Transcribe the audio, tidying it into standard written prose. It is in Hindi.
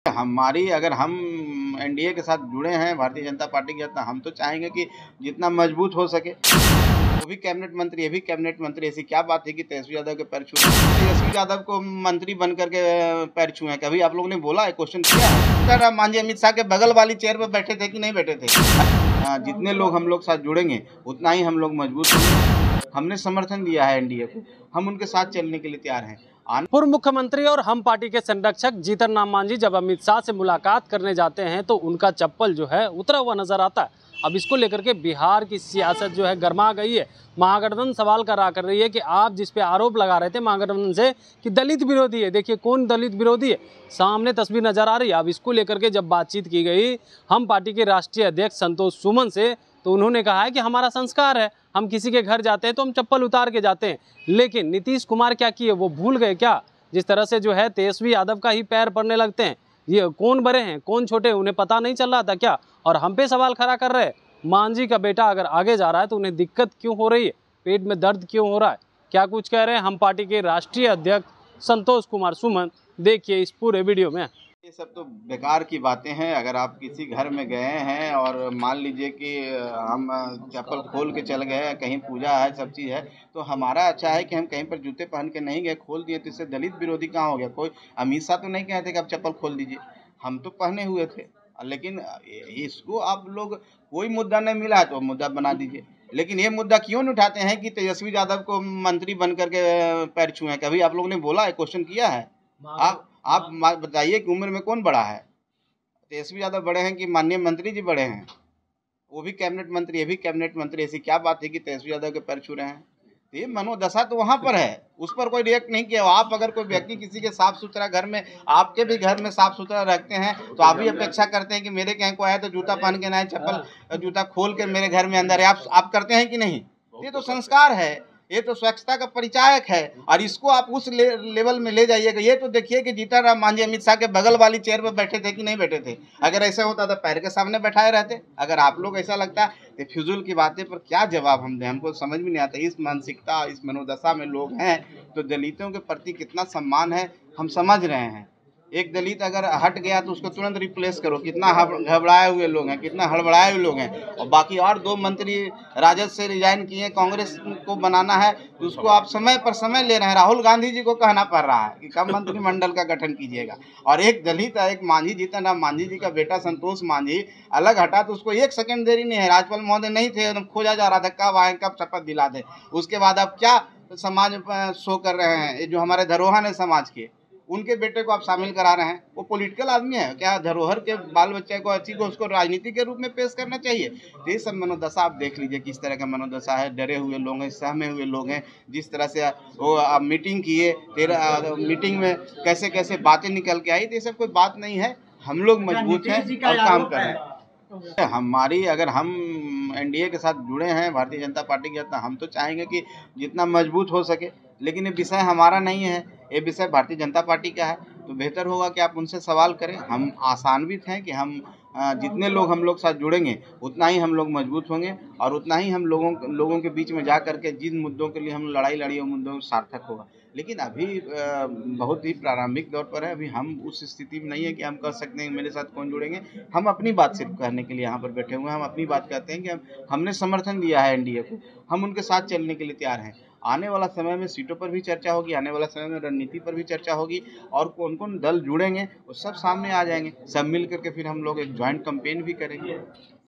हमारी अगर हम एनडीए के साथ जुड़े हैं भारतीय जनता पार्टी के साथ, तो हम तो चाहेंगे कि जितना मजबूत हो सके। वो भी कैबिनेट मंत्री, ये भी कैबिनेट मंत्री, ऐसी क्या बात है कि तेजस्वी यादव के पैर छू रहे हैं? तेजस्वी यादव को मंत्री बन करके पैर छुए हैं? कभी आप लोगों ने बोला है, क्वेश्चन किया है? राम मांझी अमित शाह के बगल वाली चेयर पर बैठे थे कि नहीं बैठे थे? जितने लोग हम लोग साथ जुड़ेंगे उतना ही हम लोग मजबूत होंगे। हमने समर्थन दिया है एनडीए को, हम उनके साथ चलने के लिए तैयार हैं। पूर्व मुख्यमंत्री और हम पार्टी के संरक्षक जीतन राम मांझी जब अमित शाह से मुलाकात करने जाते हैं तो उनका चप्पल जो है उतरा हुआ नजर आता है। अब इसको लेकर के बिहार की सियासत जो है गर्मा गई है। महागठबंधन सवाल करा कर रही है कि आप जिस पे आरोप लगा रहे थे महागठबंधन से कि दलित विरोधी है, देखिए कौन दलित विरोधी है, सामने तस्वीर नजर आ रही है। अब इसको लेकर के जब बातचीत की गई हम पार्टी के राष्ट्रीय अध्यक्ष संतोष सुमन से, तो उन्होंने कहा है कि हमारा संस्कार है, हम किसी के घर जाते हैं तो हम चप्पल उतार के जाते हैं। लेकिन नीतीश कुमार क्या किए, वो भूल गए क्या? जिस तरह से जो है तेजस्वी यादव का ही पैर पड़ने लगते हैं। ये कौन बड़े हैं कौन छोटे हैं उन्हें पता नहीं चल रहा था क्या? और हम पे सवाल खड़ा कर रहे हैं। मांझी का बेटा अगर आगे जा रहा है तो उन्हें दिक्कत क्यों हो रही है, पेट में दर्द क्यों हो रहा है, क्या कुछ कह रहे हैं हम पार्टी के राष्ट्रीय अध्यक्ष संतोष कुमार सुमन, देखिए इस पूरे वीडियो में। ये सब तो बेकार की बातें हैं। अगर आप किसी घर में गए हैं और मान लीजिए कि हम चप्पल खोल के चल गए, कहीं पूजा है, सब चीज़ है, तो हमारा अच्छा है कि हम कहीं पर जूते पहन के नहीं गए, खोल दिए, तो इससे दलित विरोधी कहाँ हो गया? कोई अमित शाह तो नहीं कहते कि आप चप्पल खोल दीजिए, हम तो पहने हुए थे। लेकिन इसको आप लोग कोई मुद्दा नहीं मिला है तो मुद्दा बना दीजिए। लेकिन ये मुद्दा क्यों नहीं उठाते हैं कि तेजस्वी यादव को मंत्री बन करके पैर छुए हैं? कभी आप लोगों ने बोला है, क्वेश्चन किया है? आप बताइए कि उम्र में कौन बड़ा है? तेजस्वी यादव बड़े हैं कि माननीय मंत्री जी बड़े हैं? वो भी कैबिनेट मंत्री, ये भी कैबिनेट मंत्री, ऐसी क्या बात है कि तेजस्वी यादव के पैर छू रहे हैं? तो ये मनोदशा तो वहाँ पर है, उस पर कोई रिएक्ट नहीं किया। आप अगर कोई व्यक्ति किसी के साफ सुथरा घर में, आपके भी घर में साफ सुथरा रखते हैं, तो आप भी अपेक्षा करते हैं कि मेरे कहीं को आए तो जूता पहन के ना आए, चप्पल जूता खोल के मेरे घर में अंदर है। आप करते हैं कि नहीं? ये तो संस्कार है, ये तो स्वच्छता का परिचायक है। और इसको आप उस लेवल में ले जाइएगा। ये तो देखिए कि जीतन राम मांझी अमित शाह के बगल वाली चेयर पर बैठे थे कि नहीं बैठे थे? अगर ऐसा होता तो पैर के सामने बैठाए रहते। अगर आप लोग ऐसा लगता है तो फिजूल की बातें पर क्या जवाब हम दें? हमको समझ में नहीं आता। इस मानसिकता, इस मनोदशा में लोग हैं तो दलितों के प्रति कितना सम्मान है हम समझ रहे हैं। एक दलित अगर हट गया तो उसको तुरंत रिप्लेस करो। कितना घबराए हुए लोग हैं, कितना हड़बड़ाए हुए लोग हैं। और बाकी और 2 मंत्री राजद से रिजाइन किए, कांग्रेस को बनाना है तो उसको आप समय पर समय ले रहे हैं। राहुल गांधी जी को कहना पड़ रहा है कि कब मंत्रिमंडल का गठन कीजिएगा। और एक दलित, एक मांझी, जीतन राम मांझी जी का बेटा संतोष मांझी अलग हटा तो उसको 1 सेकंड देरी नहीं है। राज्यपाल महोदय नहीं थे, एकदम खोजा जा रहा था कब आए, कब शपथ दिला दे। उसके बाद आप क्या समाज शो कर रहे हैं? ये जो हमारे धरोहर है समाज के, उनके बेटे को आप शामिल करा रहे हैं। वो पॉलिटिकल आदमी है क्या? धरोहर के बाल बच्चे को, अच्छी को, उसको राजनीति के रूप में पेश करना चाहिए। तो ये सब मनोदशा आप देख लीजिए किस तरह का मनोदशा है। डरे हुए लोग हैं, सहमे हुए लोग हैं। जिस तरह से वो आप मीटिंग किए, मीटिंग में कैसे कैसे बातें निकल के आई, तो ये सब कोई बात नहीं है। हम लोग मजबूत हैं और काम कर रहे हैं। हमारी अगर हम एनडीए के साथ जुड़े हैं भारतीय जनता पार्टी के साथ, हम तो चाहेंगे कि जितना मजबूत हो सके। लेकिन ये विषय हमारा नहीं है, ये विषय भारतीय जनता पार्टी का है। तो बेहतर होगा कि आप उनसे सवाल करें। हम आशान्वित हैं कि हम जितने लोग हम लोग साथ जुड़ेंगे उतना ही हम लोग मजबूत होंगे और उतना ही हम लोगों के बीच में जा करके जिन मुद्दों के लिए हम लड़ाई लड़ी, वो मुद्दों सार्थक होगा। लेकिन अभी बहुत ही प्रारंभिक दौर पर है। अभी हम उस स्थिति में नहीं है कि हम कह सकते हैं मेरे साथ कौन जुड़ेंगे। हम अपनी बात सिर्फ कहने के लिए यहाँ पर बैठे हुए हैं। हम अपनी बात कहते हैं कि हमने समर्थन दिया है एनडीए को, हम उनके साथ चलने के लिए तैयार हैं। आने वाला समय में सीटों पर भी चर्चा होगी, आने वाला समय में रणनीति पर भी चर्चा होगी और कौन कौन दल जुड़ेंगे वो सब सामने आ जाएंगे। सब मिल करके फिर हम लोग एक ज्वाइंट कैंपेन भी करेंगे।